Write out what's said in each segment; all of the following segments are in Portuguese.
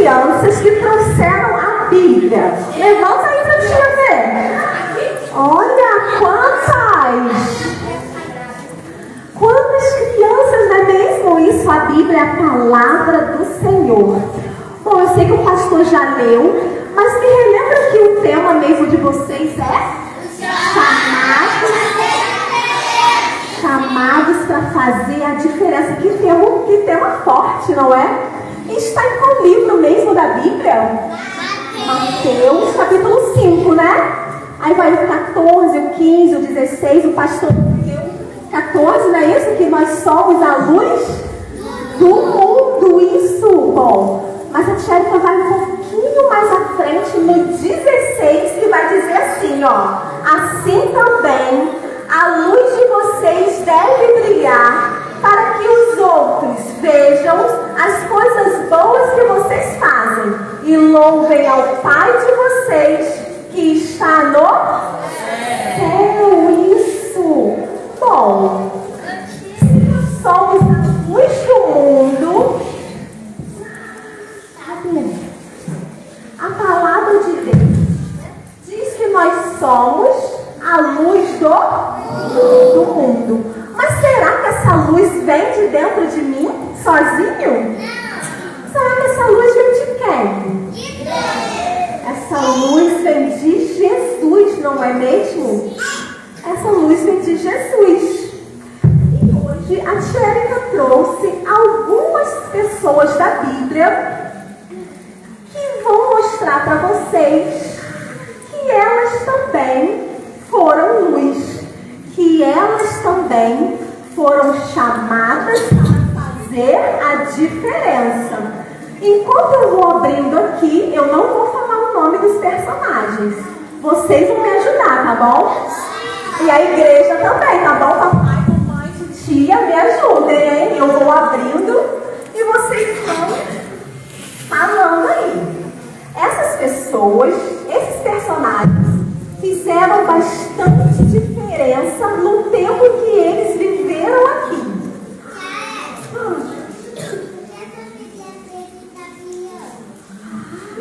crianças que trouxeram a Bíblia? Levanta aí pra gente ver. Olha quantas! Quantas crianças, não é mesmo isso? A Bíblia é a palavra do Senhor. Bom, eu sei que o pastor já leu, mas me relembra que o tema mesmo de vocês é chamados para fazer a diferença. Que tema forte, não é? Está em qual livro mesmo da Bíblia? Mateus, capítulo 5, né? Aí vai o 14, o 15, o 16, o pastor deu 14, não é isso? Que nós somos a luz do mundo, isso. Bom, mas a tia Erika vai um pouquinho mais à frente, no 16, que vai dizer assim, ó: assim também a luz de vocês deve brilhar, para que os outros vejam as coisas boas que vocês fazem e louvem ao Pai de vocês que está no céu. Isso. Bom, se nós somos a luz do mundo, a palavra de Deus diz que nós somos a luz do mundo. Mas será que essa luz vem de dentro de mim, sozinho? Será que essa luz vem de quem? Essa luz vem de Jesus, não é mesmo? Essa luz vem de Jesus. E hoje a tia Erika trouxe algumas pessoas da Bíblia que vão mostrar para vocês que elas também foram luz, que elas também foram chamadas para fazer a diferença. Enquanto eu vou abrindo aqui, eu não vou falar o nome dos personagens. Vocês vão me ajudar, tá bom? E a igreja também, tá bom? Papai, mamãe, tia, me ajudem, hein? Eu vou abrindo e vocês vão falando aí. Essas pessoas, esses personagens, fizeram bastante diferença no tempo que eles viveram aqui.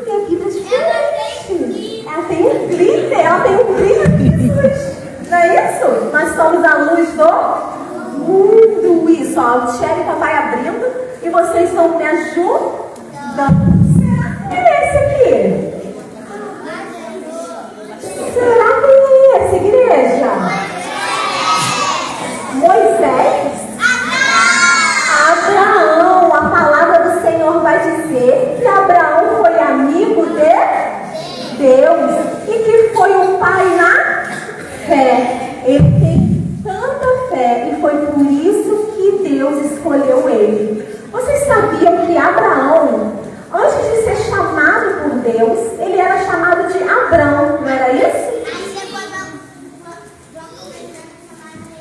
Minha Bíblia é diferente. Ela tem um glitter, ela tem um brilho de Jesus. Não é isso? Nós somos a luz do mundo. Isso, ó, a tia Erika vai abrindo e vocês vão me ajudando. Será que é esse aqui? Será que é esse, igreja? Moisés? Abraão. A palavra do Senhor vai dizer que Abraão foi amigo de Deus e que foi um pai na fé. Ele tem tanta fé e foi por isso que Deus escolheu ele. Vocês sabiam que Abraão, antes de ser chamado por Deus, ele era chamado de Abrão, não era isso?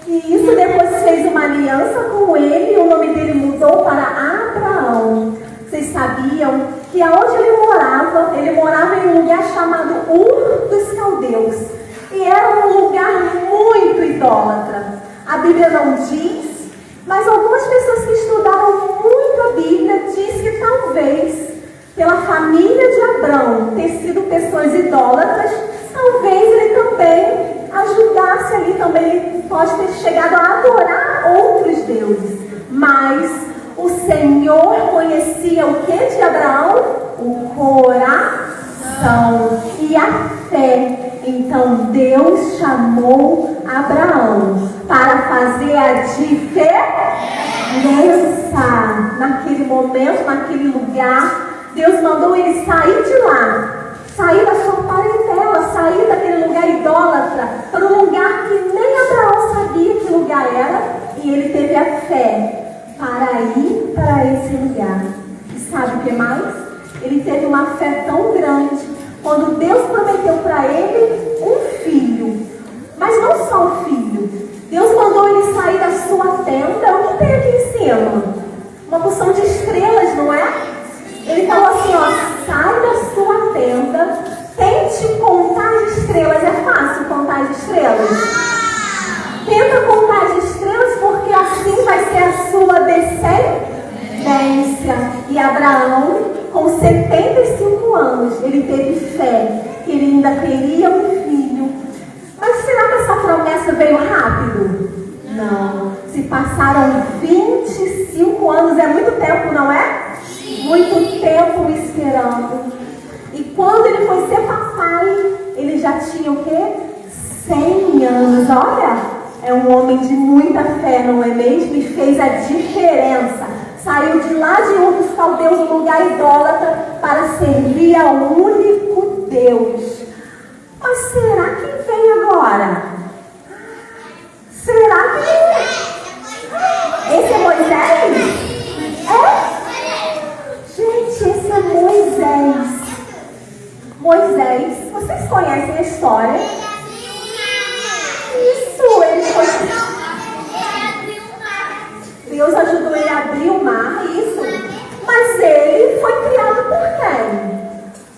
E isso depois fez uma aliança com ele e o nome dele mudou para Abraão. Vocês sabiam que aonde ele morava em um lugar chamado Ur dos Caldeus. E era um lugar muito idólatra. A Bíblia não diz, mas algumas pessoas que estudaram muito a Bíblia dizem que talvez, pela família de Abrão ter sido pessoas idólatras, talvez ele também ajudasse ali, também ele pode ter chegado a adorar outros deuses. Mas o Senhor conhecia o que de Abraão? O coração e a fé. Então Deus chamou Abraão para fazer a diferença naquele momento, naquele lugar. Deus mandou ele sair de lá, sair da sua parentela, sair daquele lugar idólatra para um lugar que nem Abraão sabia que lugar era, e ele teve a fé para ir para esse lugar. E sabe o que mais? Ele teve uma fé tão grande quando Deus prometeu para ele um filho, mas não só um filho. Deus mandou ele sair da sua tenda. O que tem aqui em cima? Uma porção de estrelas, não é? Ele falou assim, ó: sai da sua tenda, tente contar as estrelas. É fácil contar as estrelas? Tenta contar as estrelas, porque assim vai ser a sua descendência. E Abraão, com 75 ele teve fé, que ele ainda teria um filho. Mas será que essa promessa veio rápido? Não. Se passaram 25 anos, é muito tempo, não é? Muito tempo esperando. E quando ele foi ser papai, ele já tinha o quê? 100 anos. Olha, é um homem de muita fé, não é mesmo? E fez a diferença. Saiu de lá de Ur dos Caldeus, um lugar idólatra, para servir ao único Deus. Mas será que vem agora? Será que esse é Moisés? É? Gente, esse é Moisés. Moisés, vocês conhecem a história? Isso, ele foi... Deus ajudou ele a abrir o mar, isso. Mas ele foi criado por quem?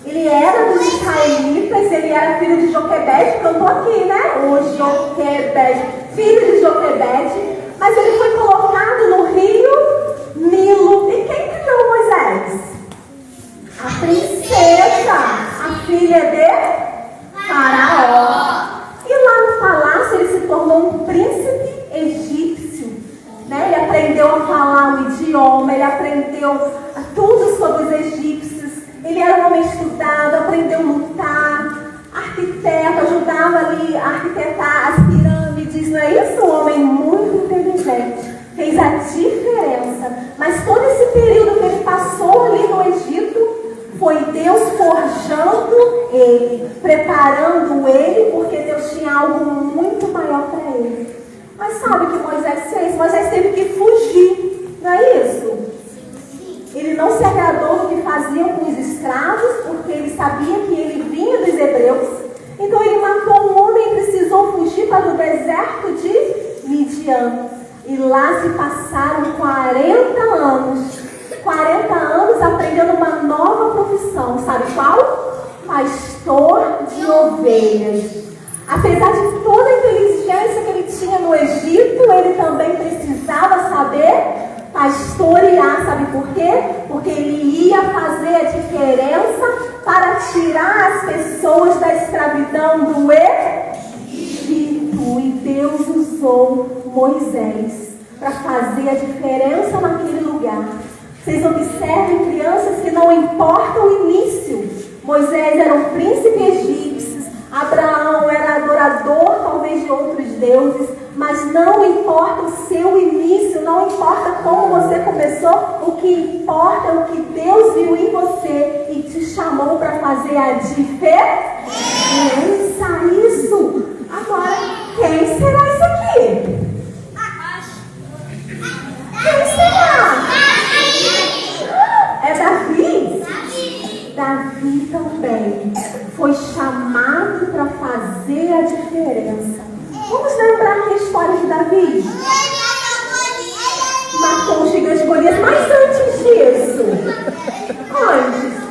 Ele era dos israelitas, ele era filho de Joquebede, que eu estou aqui, né? O Joquebede, filho de Joquebede. Mas ele foi colocado no rio Nilo. E quem criou Moisés? A princesa, a filha de Faraó. E lá no palácio ele se tornou um príncipe egípcio. Né? Ele aprendeu a falar o idioma, ele aprendeu tudo sobre os egípcios. Ele era um homem estudado, aprendeu a lutar, arquiteto, ajudava ali a arquitetar as pirâmides, não é isso? Um homem muito inteligente, fez a diferença. Mas todo esse período que ele passou ali no Egito, foi Deus forjando ele, preparando ele, porque Deus tinha algo muito maior para ele. Mas sabe o que Moisés fez? Moisés teve que fugir, não é isso? Ele não se agradou do que faziam com os escravos, porque ele sabia que ele vinha dos hebreus. Então ele matou um homem e precisou fugir para o deserto de Midian. E lá se passaram 40 anos. 40 anos aprendendo uma nova profissão. Sabe qual? Pastor de ovelhas. Apesar de toda a inteligência que ele tinha no Egito, ele também precisava saber pastorear. Sabe por quê? Porque ele ia fazer a diferença para tirar as pessoas da escravidão do Egito. E Deus usou Moisés para fazer a diferença naquele lugar. Vocês observem, crianças, que não importa o início. Moisés era um príncipe egípcio. Abraão era adorador, talvez, de outros deuses. Mas não importa o seu início, não importa como você começou. O que importa é o que Deus viu em você e te chamou para fazer a diferença. Isso. Agora, quem será isso aqui? Quem será? É Davi? Davi também foi chamado para fazer a diferença. Vamos lembrar aqui a história de Davi. Matou o gigante Golias, mas antes disso,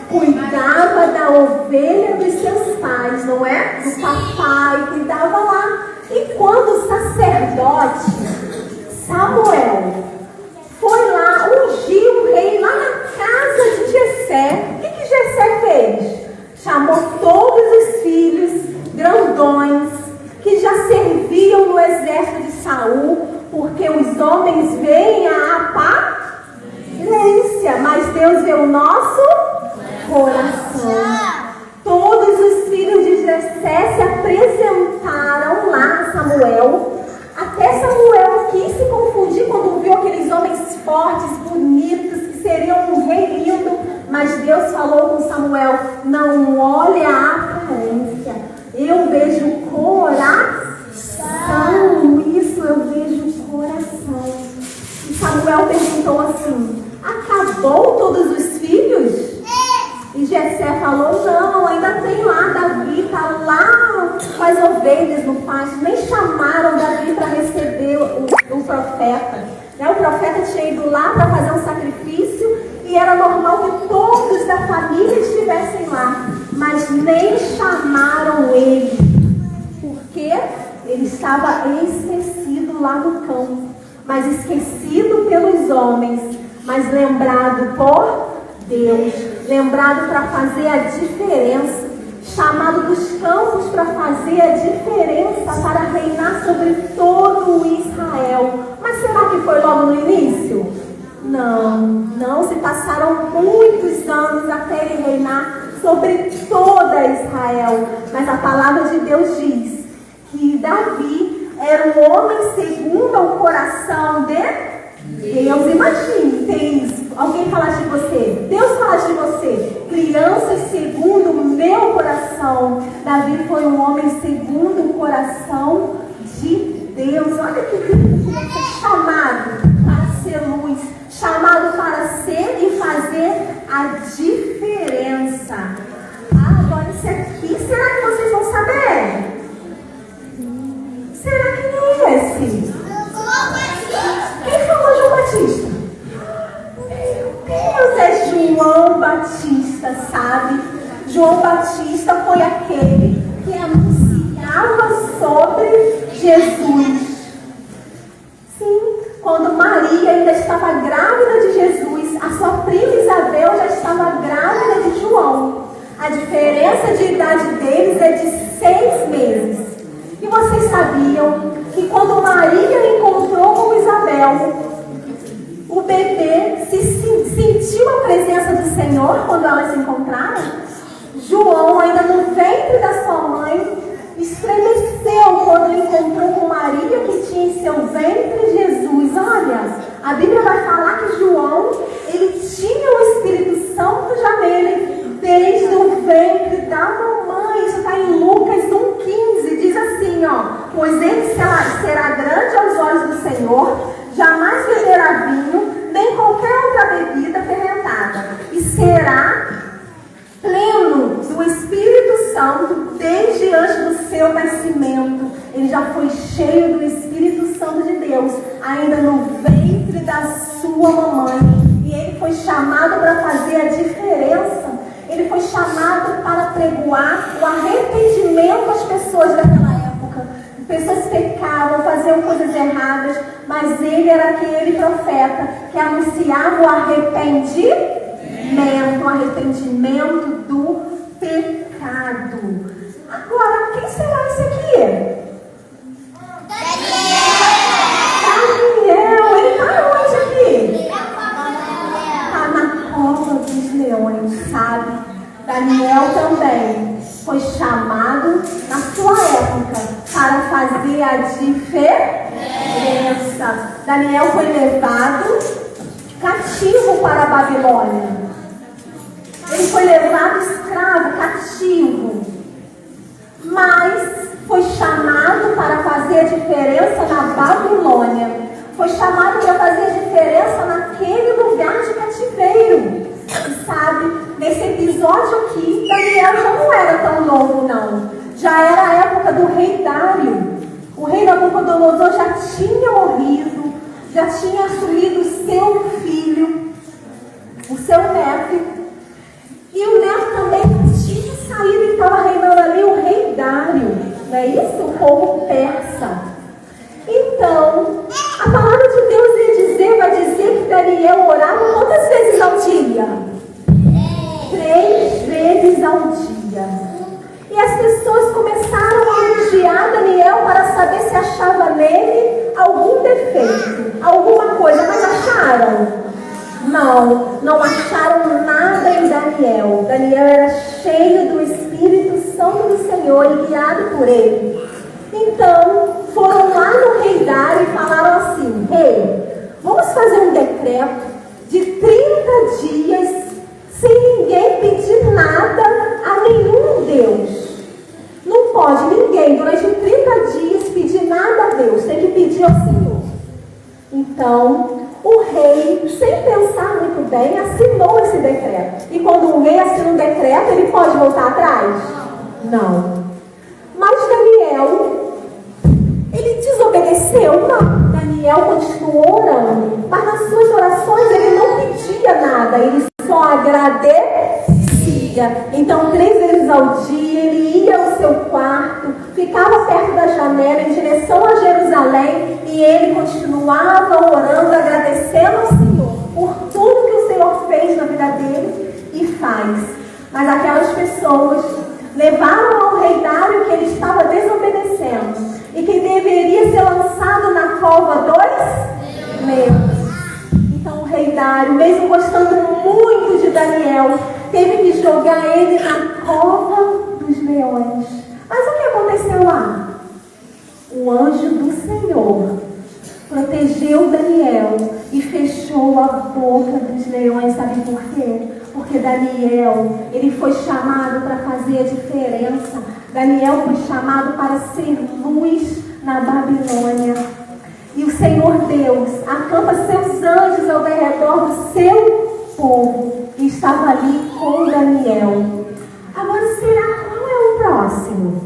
cuidava da ovelha dos seus pais, não é? Do papai, cuidava lá. E quando o sacerdote Samuel foi lá ungir o rei lá na casa de Jessé, o que Jessé fez? Chamou todos os filhos grandões que já serviam no exército de Saul, porque os homens veem a aparência, mas Deus vê o nosso coração. Todos os filhos de Jessé se apresentaram lá a Samuel. Até Samuel quis se confundir quando viu aqueles homens fortes, bonitos, que seriam um rei lindo. Mas Deus falou com Samuel: não olhe a aparência, eu vejo o coração. Isso, eu vejo o coração. E Samuel perguntou assim: acabou todos os filhos? E Jessé falou: não, ainda tem lá. Davi está lá com as ovelhas no pasto. Nem chamaram Davi para receber o profeta. O profeta tinha ido lá para fazer um sacrifício e era normal que todos da família estivessem lá. Mas nem chamaram ele, porque ele estava esquecido lá no campo. Mas esquecido pelos homens, mas lembrado por Deus. lembrado para fazer a diferença, chamado dos campos para fazer a diferença, para reinar sobre todo o Israel. Mas será que foi logo no início? Não, se passaram muitos anos até ele reinar sobre toda Israel. Mas a palavra de Deus diz que Davi era um homem segundo o coração de Deus. Imagine, tem isso. Alguém falar de você, Deus falar de você, crianças segundo o meu coração. Davi foi um homem segundo o coração de Deus. Olha que criança, chamado para ser luz, chamado para ser e fazer a diferença. Agora esse aqui, será que vocês vão saber? Será que não é esse? Quem falou João Batista? Deus, é João Batista, sabe? João Batista foi aquele que anunciava sobre Jesus. Sim, quando Maria ainda estava grávida de Jesus, a sua prima Isabel já estava grávida de João. A diferença de idade deles é de 6 meses. E vocês sabiam que quando Maria encontrou com Isabel, o bebê sentiu a presença do Senhor quando elas se encontraram? João, ainda no ventre da sua mãe, estremeceu quando encontrou com Maria, que tinha em seu ventre Jesus. Olha, a Bíblia vai falar que João, ele tinha o Espírito Santo já nele, desde o ventre da mamãe. Isso está em Lucas 1,15, diz assim, pois ele será grande aos olhos do Senhor, jamais beberá vinho, nem qualquer outra bebida fermentada, e será pleno do Espírito Santo desde antes do seu nascimento. Ele já foi cheio do Espírito Santo de Deus, ainda no ventre da sua mamãe. E ele foi chamado para fazer a diferença. Ele foi chamado para pregoar o arrependimento às pessoas daquela época. Pessoas pecavam, faziam coisas erradas, mas ele era aquele profeta que anunciava o arrependimento do pecado. Agora, quem será esse aqui? Daniel, ele está onde aqui? Está na cova dos leões, sabe? Daniel também foi chamado na sua época para fazer a diferença. Daniel foi levado cativo para a Babilônia. Ele foi levado escravo, cativo. Mas foi chamado para fazer a diferença na Babilônia. Foi chamado para fazer a diferença naquele lugar de cativeiro. E sabe, nesse episódio aqui, Daniel já não era tão novo, não. Já era a época do rei Dário. O rei Nabucodonosor já tinha morrido, já tinha assumido o seu filho, o seu neto. E o neto também tinha saído e estava reinando ali o rei Dário. Não é isso? O povo persa. Então, a palavra de Deus vai dizer que Daniel orava quantas vezes ao dia? 3 vezes ao dia. E as pessoas começaram a elogiar Daniel para saber se achava nele algum defeito, alguma coisa, mas acharam? Não acharam nada em Daniel. Daniel era cheio do Espírito Santo do Senhor e guiado por ele. Então, foram lá no rei Dário e falaram assim: rei, vamos fazer um decreto de 30 dias sem ninguém pedir nada a nenhum Deus. Não pode ninguém, durante 30 dias, pedir nada a Deus. Tem que pedir ao Senhor. Então, o rei, sem pensar muito bem, assinou esse decreto. E quando um rei assina um decreto, ele pode voltar atrás? Não. Mas Daniel, ele desobedeceu? Não. Daniel continuou orando. Mas nas suas orações ele não pedia nada, ele só agradecia. Então 3 vezes ao dia ele ia ao seu quarto, ficava perto da janela em direção a Jerusalém e ele continuava orando, agradecendo ao Senhor por tudo que o Senhor fez na vida dele e faz. mais. Mas aquelas pessoas levaram ao reinário que ele estava desobedecendo e que deveria ser lançado na cova dos leões. Então o rei Dário, mesmo gostando muito de Daniel, teve que jogar ele na cova dos leões. Mas o que aconteceu lá? O anjo do Senhor protegeu Daniel e fechou a boca dos leões. Sabe por quê? Porque Daniel, ele foi chamado para fazer a diferença. Daniel foi chamado para ser luz na Babilônia. E o Senhor Deus acampa seus anjos ao redor do seu povo. E estava ali com Daniel. Agora, será qual é o próximo?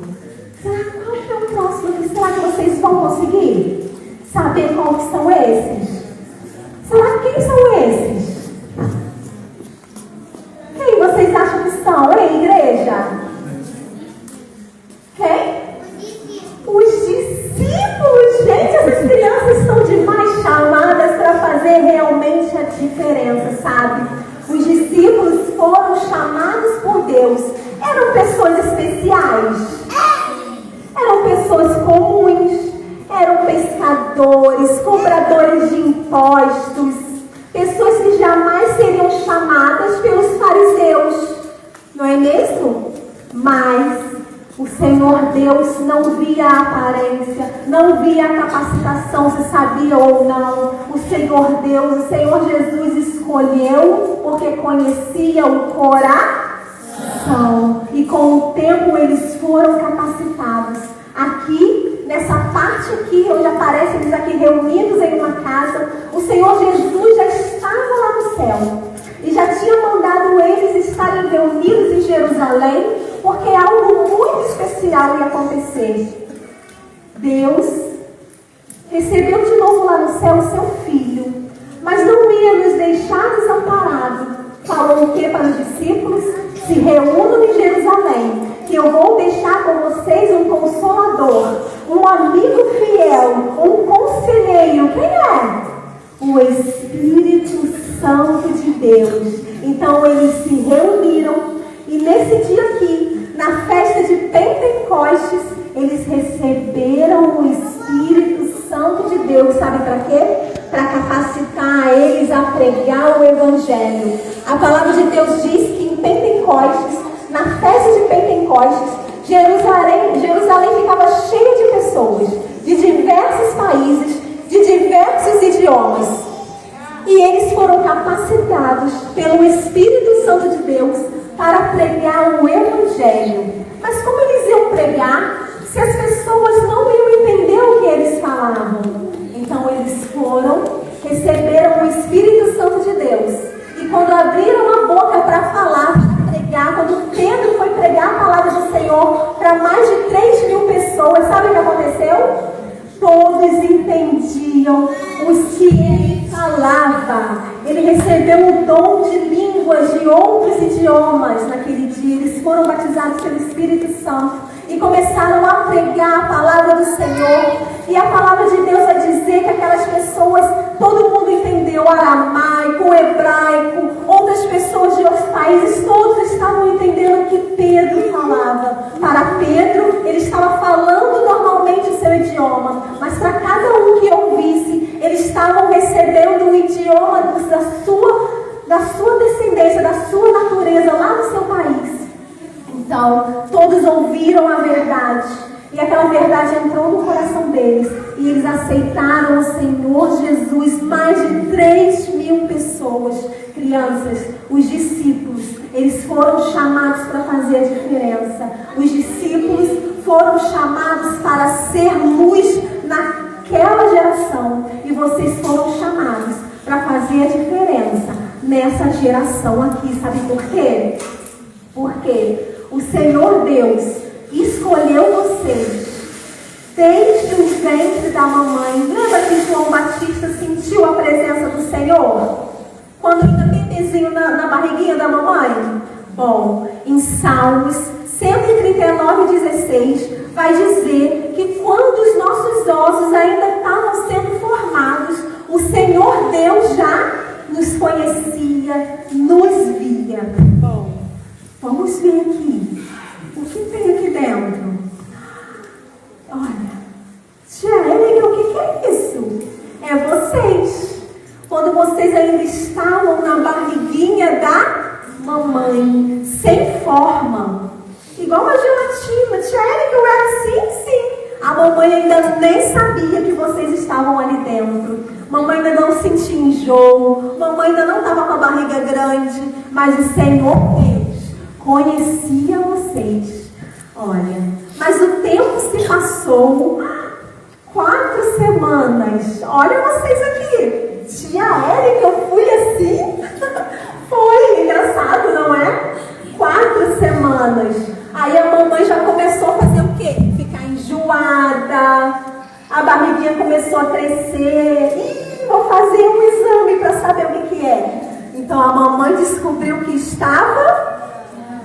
Será qual é o próximo? Será que vocês vão conseguir saber qual que são esses? Será que quem são esses? Quem vocês acham que são, hein, igreja? Quem? Os discípulos. Gente, essas crianças são demais chamadas para fazer realmente a diferença, sabe? Os discípulos foram chamados por Deus. Eram pessoas especiais. Eram pessoas comuns. Eram pescadores, cobradores de impostos. Pessoas que jamais seriam chamadas pelos fariseus. Não é mesmo? Mas o Senhor Deus não via a aparência, não via a capacitação, se sabia ou não. O Senhor Deus, o Senhor Jesus escolheu porque conhecia o coração. E com o tempo eles foram capacitados. Aqui, nessa parte aqui, onde aparecem eles aqui reunidos em uma casa, o Senhor Jesus já estava lá no céu. E já tinha mandado eles estarem reunidos em Jerusalém, porque algo muito especial ia acontecer. Deus recebeu de novo lá no céu o seu Filho, mas não ia nos deixar desamparados. Falou o que para os discípulos? Se reúnam em Jerusalém, que eu vou deixar com vocês um consolador, um amigo fiel, um conselheiro. Quem é? O Espírito Santo de Deus. Então eles se reuniram e nesse dia aqui, na festa de Pentecostes, eles receberam o Espírito Santo de Deus. Sabe para quê? Para capacitar eles a pregar o Evangelho. A palavra de Deus diz que em Pentecostes, na festa de Pentecostes, Jerusalém ficava cheia de pessoas, de diversos países, de diversos idiomas. E eles foram capacitados pelo Espírito Santo de Deus para pregar o Evangelho. Mas como eles iam pregar se as pessoas não iam entender o que eles falavam? Então eles receberam o Espírito Santo de Deus. E quando abriram a boca para falar, para pregar, quando Pedro foi pregar a palavra do Senhor para mais de 3.000 pessoas, sabe o que aconteceu? Todos entendiam os que ele falava. Ele recebeu o dom de línguas de outros idiomas naquele dia. Eles foram batizados pelo Espírito Santo e começaram a pregar a palavra do Senhor. E a palavra de Deus vai dizer que aquelas pessoas, todo mundo entendeu o aramaico, o hebraico, outras pessoas de outros países, todos estavam entendendo o que Pedro falava. Para Pedro, ele estava falando normalmente o seu idioma, mas para cada um que ouvisse, eles estavam recebendo o idioma da sua descendência, da sua natureza lá no seu país. Então, todos ouviram a verdade. E aquela verdade entrou no coração deles. E eles aceitaram o Senhor Jesus. Mais de 3.000 pessoas, crianças, os discípulos, eles foram chamados para fazer a diferença. Os discípulos foram chamados para ser luz naquela geração. E vocês foram chamados para fazer a diferença nessa geração aqui. Sabe por quê? Porque o Senhor Deus escolheu vocês desde o ventre da mamãe. Lembra que João Batista sentiu a presença do Senhor? Quando ainda bebezinho na barriguinha da mamãe? Bom, em Salmos 139:16 vai dizer que quando os nossos ossos ainda estavam sendo formados, o Senhor Deus já nos conhecia, nos via. Bom, Vamos ver aqui. O que tem aqui dentro? Olha, tia Érica, o que é isso? É vocês. Quando vocês ainda estavam na barriguinha da mamãe, sem forma. Igual uma gelatina. Tia Érica, eu era assim? Sim. A mamãe ainda nem sabia que vocês estavam ali dentro. Mamãe ainda não sentia enjoo. Mamãe ainda não estava com a barriga grande. Mas o Senhor Deus conhecia vocês. Olha, mas o tempo se passou. 4 semanas. Olha vocês aqui. Tia Érica, eu fui assim? Foi engraçado, não é? 4 semanas. Aí a mamãe já começou a fazer o quê? Ficar enjoada. A barriguinha começou a crescer. Ih, vou fazer um exame para saber o que é. Então a mamãe descobriu que estava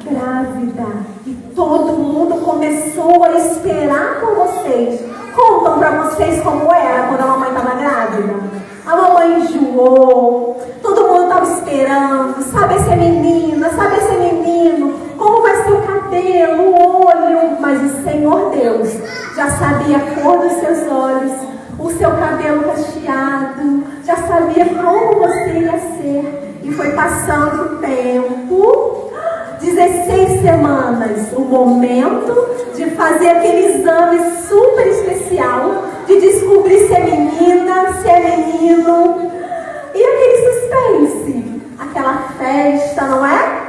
grávida. E todo mundo começou a esperar por vocês. Contam para vocês como era quando a mamãe estava grávida. A mamãe enjoou. Todo mundo estava esperando. Saber se é menina, saber se é menino. Como vai ser o cabelo, o olho. Mas o Senhor Deus já sabia a cor dos seus olhos, o seu cabelo cacheado. Já sabia como você ia ser. E foi passando o tempo. 16 semanas, o momento de fazer aquele exame super especial, de descobrir se é menina, se é menino. E aquele suspense, aquela festa, não é?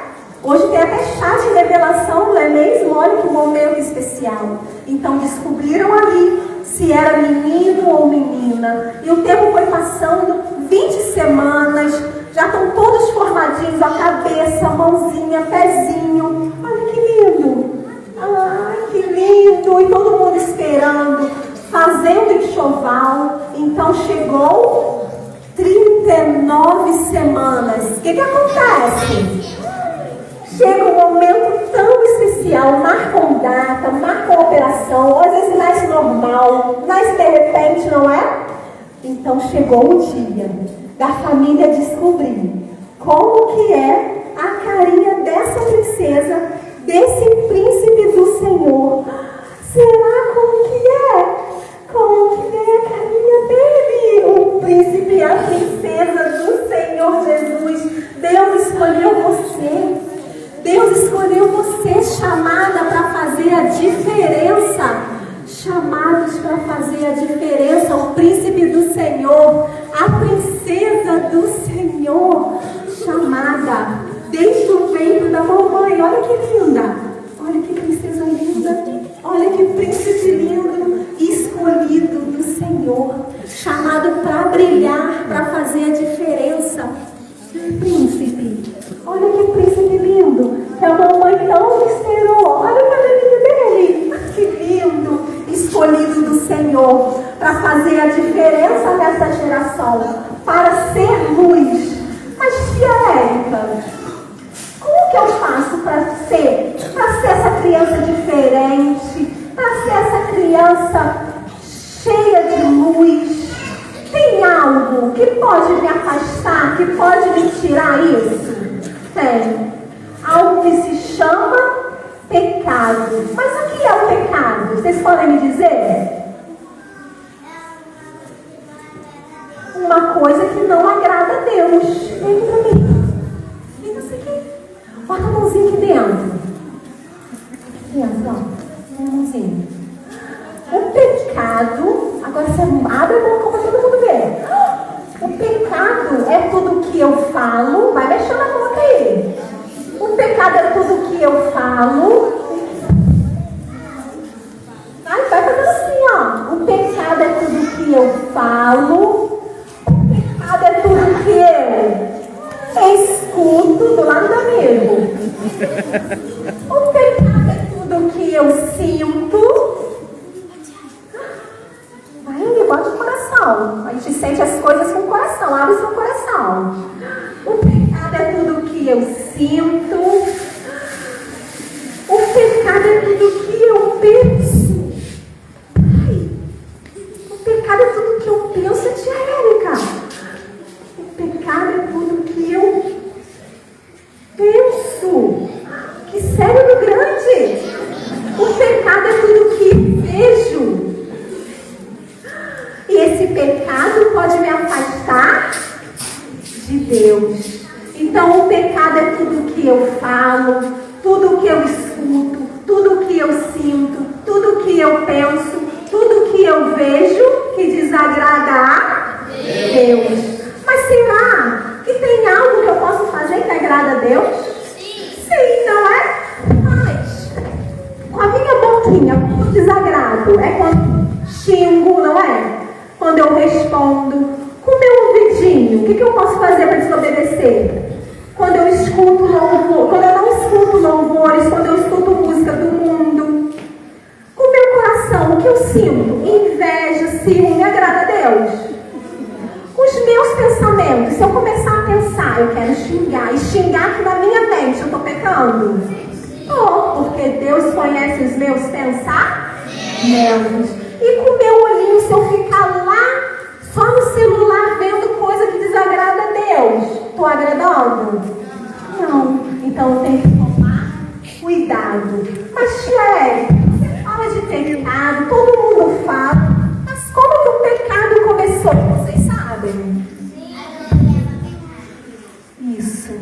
Hoje tem até chá de revelação, não é mesmo? Olha que momento especial. Então descobriram ali se era menino ou menina. E o tempo foi passando, 20 semanas. Já estão todos formadinhos, a cabeça, a mãozinha, pezinho. Olha que lindo. Ai, que lindo. E todo mundo esperando, fazendo enxoval. Então chegou 39 semanas. O que acontece? Chega um momento tão especial, marcam data, marcam operação, às vezes nasce normal, nasce de repente, não é? Então chegou o dia da família descobrir como que é a carinha dessa princesa, desse príncipe do Senhor. Será como que é? Como que é a carinha dele? O príncipe e a princesa do Senhor Jesus. Deus escolheu você. Deus escolheu você, chamada para fazer a diferença. Chamados para fazer a diferença, o príncipe do Senhor, a princesa do Senhor, chamada desde o ventre da mamãe. Olha que linda, olha que princesa linda, olha que príncipe lindo, escolhido do Senhor, chamado para brilhar, para fazer a diferença. Príncipe, olha que príncipe lindo, que a mamãe não esperou. Olha o cabelinho dele, que lindo. Escolhido do Senhor para fazer a diferença nessa geração, para ser luz. Mas tia Érica, como que eu faço para ser essa criança diferente, para ser essa criança cheia de luz? Tem algo que pode me afastar, que pode me tirar isso? Tem. Algo que se chama pecado. Mas o que é o pecado? Vocês podem me dizer? Uma coisa que não agrada a Deus. Vem pra mim. Vem você aqui. Bota a mãozinha aqui dentro. Dentro, ó. Minha mãozinha. O pecado, agora você abre a boca para todo mundo ver. O pecado é tudo que eu falo. Vai mexendo a boca aí. O pecado é tudo que eu falo. Vai fazendo assim, ó. O pecado é tudo que eu falo. O pecado é tudo que eu escuto do lado do amigo. O pecado é tudo que eu sinto. Vai, bota o coração. A gente sente as coisas com o coração. Abre seu coração. O pecado é tudo que eu sinto. O pecado é tudo que eu penso. Ai, o pecado é tudo que eu penso, tia Érica. O pecado é tudo que eu penso. Que Deus. Então o pecado é tudo que eu falo, tudo que eu escuto, tudo que eu sinto, tudo que eu penso, tudo que eu vejo que desagrada a Deus. Mas será que tem algo que eu posso fazer que agrada a Deus? Sim, não é? Mas com a minha boquinha, quando desagrado, é quando xingo, não é? Quando eu respondo. Com o meu ouvidinho, o que eu posso fazer para desobedecer? Quando eu escuto louvor, quando eu não escuto louvores, quando eu escuto música do mundo. Com o meu coração, o que eu sinto? Inveja, ciúme, agrada a Deus. Com os meus pensamentos, se eu começar a pensar, eu quero xingar, e xingar que na minha mente eu estou pecando. Porque Deus conhece os meus pensamentos. E com o meu olhinho, se eu ficar lá, só no celular, vendo coisa que desagrada a Deus, estou agradando? Não. Então eu tenho que tomar cuidado. Mas, Tia, você fala de pecado, todo mundo fala. Mas como que o pecado começou? Vocês sabem? Isso.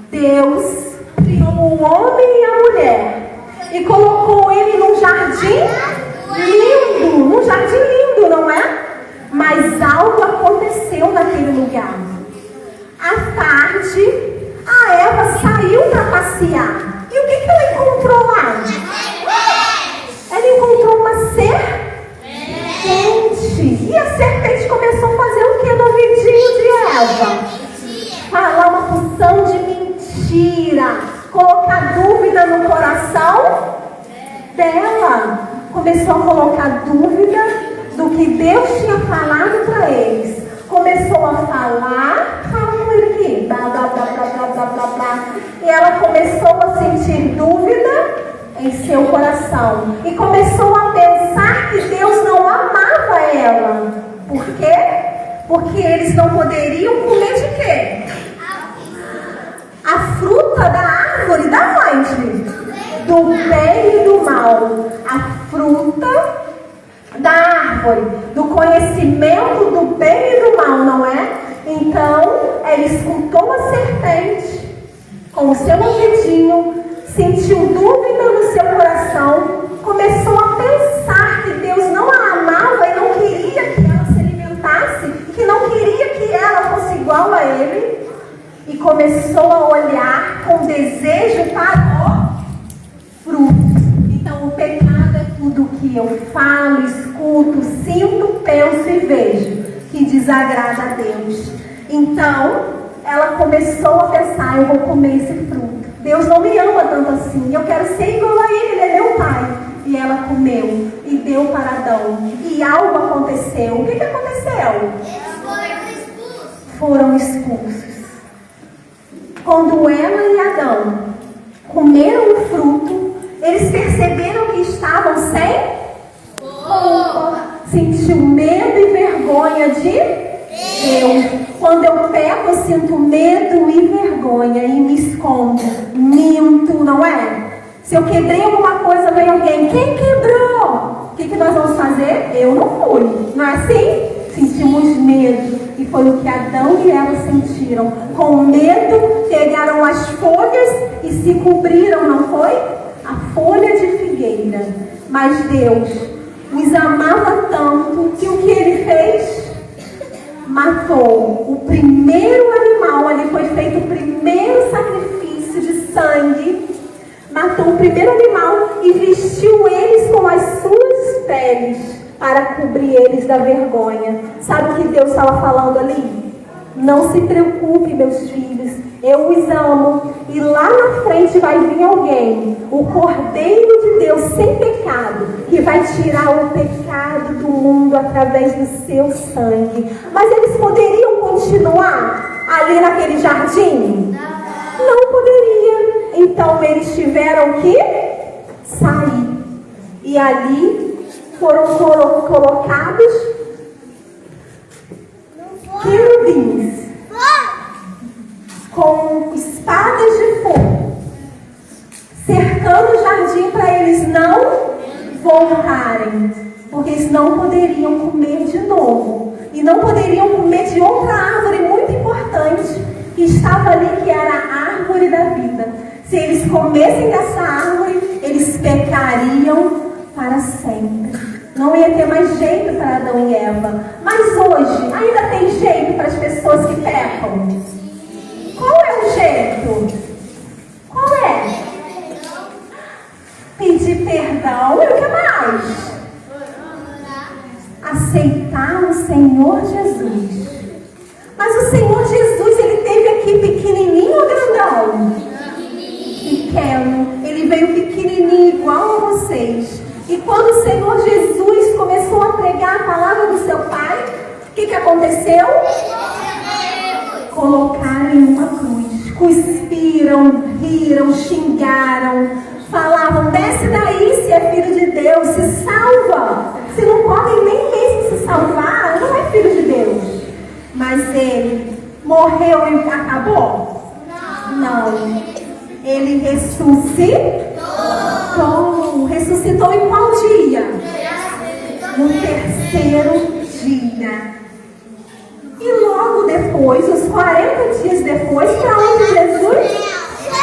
Deus criou o homem e a mulher e colocou ele num jardim lindo. Num jardim lindo, não é? Mas algo aconteceu naquele lugar. À tarde, a Eva saiu para passear. E o que ela encontrou lá? Ela encontrou uma serpente. E a serpente começou a fazer o que no ouvidinho de Eva? Falar uma porção de mentira. Colocar dúvida no coração dela. Começou a colocar dúvida do que Deus tinha falado para eles. Começou a falar, fala com ele aqui, blá, blá, blá, blá, blá, blá, blá, blá. E ela começou a sentir dúvida em seu coração. E começou a pensar que Deus não amava ela. Por quê? Porque eles não poderiam comer de quê? A fruta da árvore da onde? Do bem e do mal. A fruta da árvore, do conhecimento do bem e do mal, não é? Então, ela escutou a serpente com o seu ouvidinho, sentiu dúvida no seu coração, começou a pensar que Deus não a amava e não queria que ela se alimentasse, que não queria que ela fosse igual a ele, e começou a olhar com desejo para o fruto. Então, o pecado é tudo que eu falo, escuto, sinto, penso e vejo que desagrada a Deus. Então, ela começou a pensar, eu vou comer esse fruto. Deus não me ama tanto assim, eu quero ser igual a ele é meu pai. E ela comeu e deu para Adão. E algo aconteceu. O que aconteceu? Foram expulsos. Quando ela e Adão comeram o fruto, eles perceberam que estavam sem culpa. Sentiu medo e vergonha de Deus. Quando eu peco, eu sinto medo e vergonha e me escondo, minto, não é? Se eu quebrei alguma coisa, vem alguém, quem quebrou? O que nós vamos fazer? Eu não fui, não é assim? Sentimos medo. E foi o que Adão e Eva sentiram. Com medo, pegaram as folhas e se cobriram, não foi? A folha de figueira. Mas Deus os amava tanto que o que ele fez? Matou o primeiro animal. Ali foi feito o primeiro sacrifício de sangue. Matou o primeiro animal e vestiu eles com as suas peles para cobrir eles da vergonha. Sabe o que Deus estava falando ali? Não se preocupe, meus filhos, eu os amo. E lá na frente vai vir alguém, o Cordeiro de Deus sem pecado, que vai tirar o pecado do mundo através do seu sangue. Mas eles poderiam continuar ali naquele jardim? Não poderia. Então eles tiveram que sair. E ali foram colocados querubins com espadas de fogo, cercando o jardim para eles não voltarem, porque eles não poderiam comer de novo, e não poderiam comer de outra árvore muito importante, comessem dessa árvore, eles pecariam para sempre. Não ia ter mais jeito para Adão e Eva. Mas hoje, ainda tem jeito para as pessoas que pecam? Qual é o jeito? Qual é? Pedir perdão e o que mais? Aceitar o Senhor Jesus. Mas o Senhor Jesus, ele teve aqui pequenininho ou grandão? Pequeno. Ele veio pequenininho igual a vocês. E quando o Senhor Jesus começou a pregar a palavra do seu Pai, o que aconteceu? Colocaram em uma cruz, cuspiram, riram, xingaram, falavam: desce daí se é filho de Deus, se salva. Se não podem nem mesmo se salvar, não é filho de Deus. Mas ele morreu e acabou? Não. Ele ressuscitou em qual dia? No terceiro dia. E logo depois, os 40 dias depois, para onde Jesus?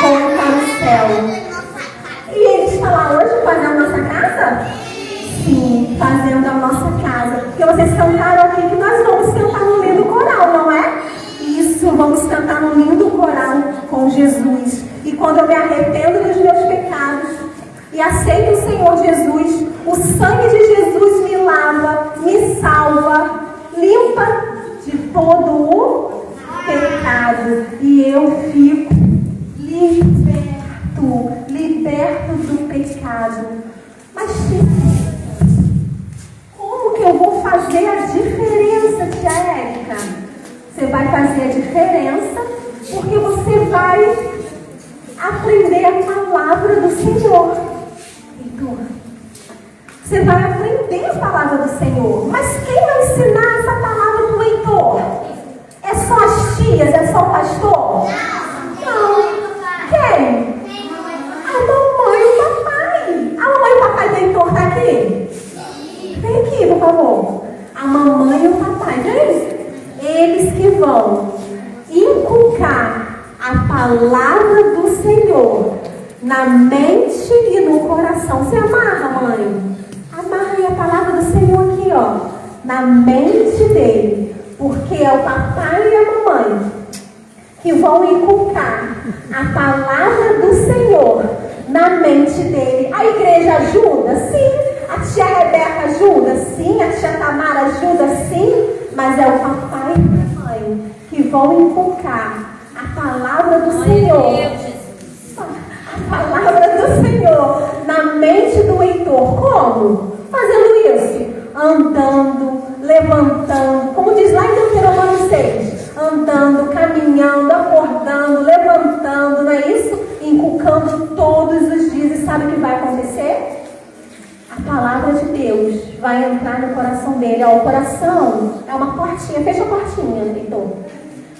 Foi para o céu. E ele está lá hoje fazendo a nossa casa? Sim, fazendo a nossa casa. Porque vocês cantaram aqui que nós vamos cantar no lindo coral, não é? Isso, vamos cantar no lindo coral com Jesus. E quando eu me arrependo dos meus pecados e aceito o Senhor Jesus, o sangue de Jesus me lava, me salva, limpa de todo o pecado. E eu fico liberto do pecado. Mas como que eu vou fazer a diferença, tia Érica? Você vai fazer a diferença porque você vai aprender a palavra do Senhor. Heitor, você vai aprender a palavra do Senhor. Mas quem vai ensinar essa palavra para o Heitor? É só as tias? É só o pastor? Não. Quem? A mamãe e o papai. A mamãe e o papai do Heitor está aqui? Vem aqui, por favor. A mamãe e o papai, vem. Eles que vão inculcar a palavra do Senhor na mente e no coração. Você amarra, mãe? Amarra aí a palavra do Senhor aqui, ó, na mente dele. Porque é o papai e a mamãe que vão inculcar a palavra do Senhor na mente dele. A igreja ajuda? Sim. A tia Rebeca ajuda? Sim. A tia Tamara ajuda? Sim. Mas é o papai e a mãe que vão inculcar a palavra do Senhor. A palavra do Senhor na mente do Heitor. Como? Fazendo isso. Andando, levantando. Como diz lá em Deuteronômio 6. Andando, caminhando, acordando, levantando. Não é isso? Inculcando todos os dias. E sabe o que vai acontecer? A palavra de Deus vai entrar no coração dele. Ó, o coração é uma portinha. Fecha a portinha, Heitor.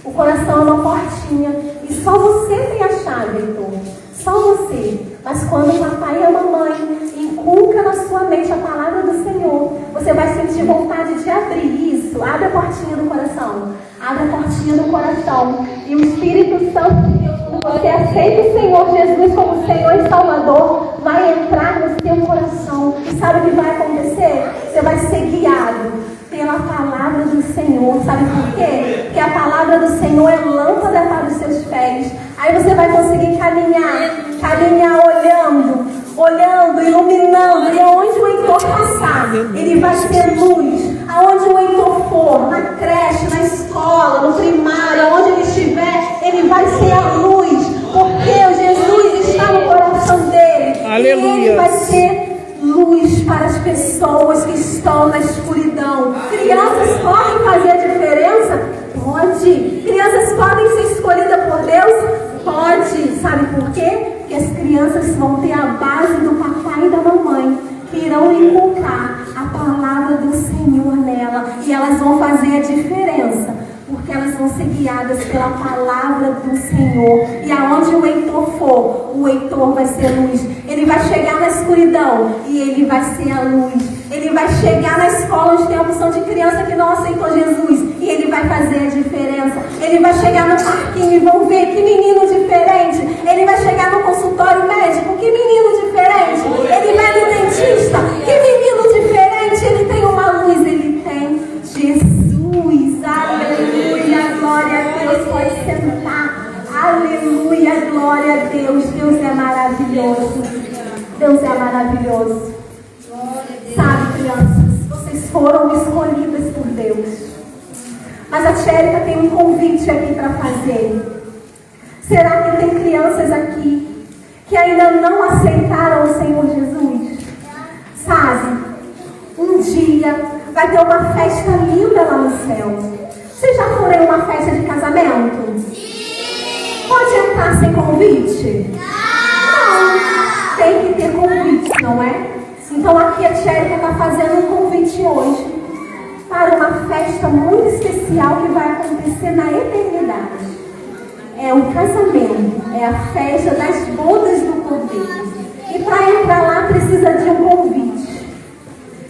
O coração é uma portinha. E só você tem a chave, Heitor. Só você. Mas quando o papai e a mamãe inculca na sua mente a palavra do Senhor, você vai sentir vontade de abrir isso. Abre a portinha do coração. Abre a portinha do coração. E o Espírito Santo de Deus, quando você aceita o Senhor Jesus como Senhor e Salvador, vai entrar no seu coração. E sabe o que vai acontecer? Você vai ser guiado pela palavra do Senhor. Sabe por quê? Porque a palavra do Senhor é lâmpada para os seus pés. Aí você vai conseguir caminhar olhando, iluminando. E aonde o Heitor passar, ele vai ser luz. Aonde o Heitor for, na creche, na escola, no primário, aonde ele estiver, ele vai ser a luz. Porque Jesus está no coração dele. Aleluia. E ele vai ser luz para as pessoas que estão na escuridão. Crianças podem fazer a diferença? Pode. Crianças podem ser escolhidas por Deus? Pode. Sabe por quê? Porque as crianças vão ter a base do papai e da mamãe, que irão inculcar a palavra do Senhor nela. E elas vão fazer a diferença, porque elas vão ser guiadas pela palavra do Senhor. E aonde o Heitor for, o Heitor vai ser luz. Ele vai chegar na escuridão e ele vai ser a luz. Ele vai chegar na escola onde tem a opção de criança que não aceitou Jesus, e ele vai fazer a diferença. Ele vai chegar no parquinho e vão ver que menino diferente. Ele vai chegar no consultório Deus, pode sentar. Aleluia, glória a Deus. Deus é maravilhoso. Deus é maravilhoso. Sabe, crianças, vocês foram escolhidas por Deus. Mas a Tchérica tem um convite aqui para fazer. Será que tem crianças aqui que ainda não aceitaram o Senhor Jesus? Sabe, um dia vai ter uma festa linda lá no céu. Vocês já foram em uma festa de casamento? Sim. Pode entrar sem convite? Não. Tem que ter convite, não é? Então aqui a Tchérica está fazendo um convite hoje para uma festa muito especial que vai acontecer na eternidade. É o casamento, é a festa das bodas do Cordeiro. E para entrar lá precisa de um convite.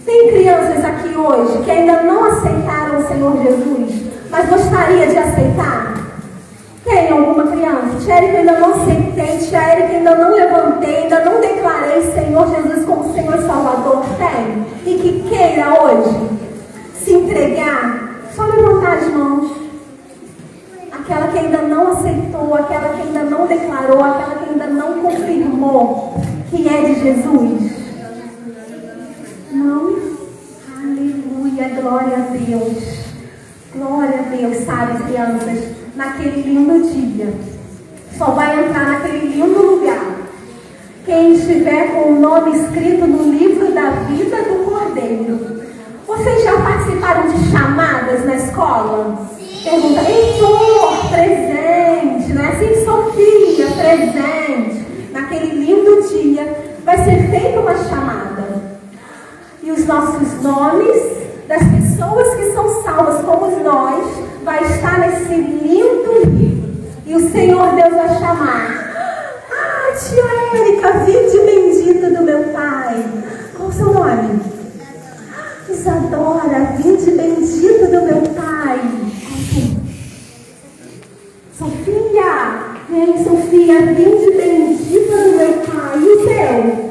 Tem crianças aqui hoje que ainda não aceitaram o Senhor Jesus, mas gostaria de aceitar? Tem alguma criança? Tia Erika, ainda não aceitei. Tia Erika, ainda não levantei, ainda não declarei Senhor Jesus como Senhor Salvador. Tem? E que queira hoje se entregar? Só levantar as mãos. Aquela que ainda não aceitou, aquela que ainda não declarou, aquela que ainda não confirmou que é de Jesus. Não? Aleluia, glória a Deus. Glória a Deus, sabe, crianças, naquele lindo dia, só vai entrar naquele lindo lugar quem estiver com o nome escrito no livro da vida do Cordeiro. Vocês já participaram de chamadas na escola? Pergunta, Heitor, presente, não é assim? Sofia, presente. Naquele lindo dia vai ser feita uma chamada. E os nossos nomes das pessoas que são salvas como nós vai estar nesse lindo livro. E o Senhor Deus vai chamar. Ah, tia Erika, vinde bendita do meu Pai. Qual o seu nome? Isadora, vinde bendita do meu Pai. Sofia, vem Sofia, vinde bendita do meu Pai. E o seu?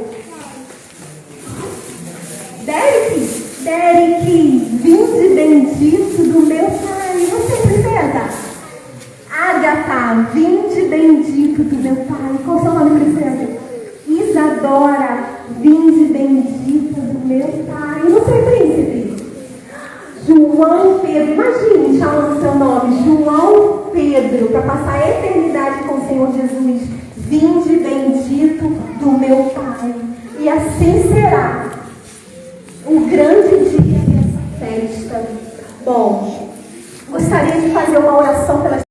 Derek, vinde bendito do meu Pai. Você, princesa? Agatha, vinde bendito do meu Pai. Qual o seu nome, princesa? Isadora, vinde bendita do meu Pai. E você, príncipe? João Pedro, imagine chamando seu nome, João Pedro, para passar a eternidade com o Senhor Jesus. Vinde bendito do meu Pai. E assim será o grande dia dessa festa. Bom, gostaria de fazer uma oração pelas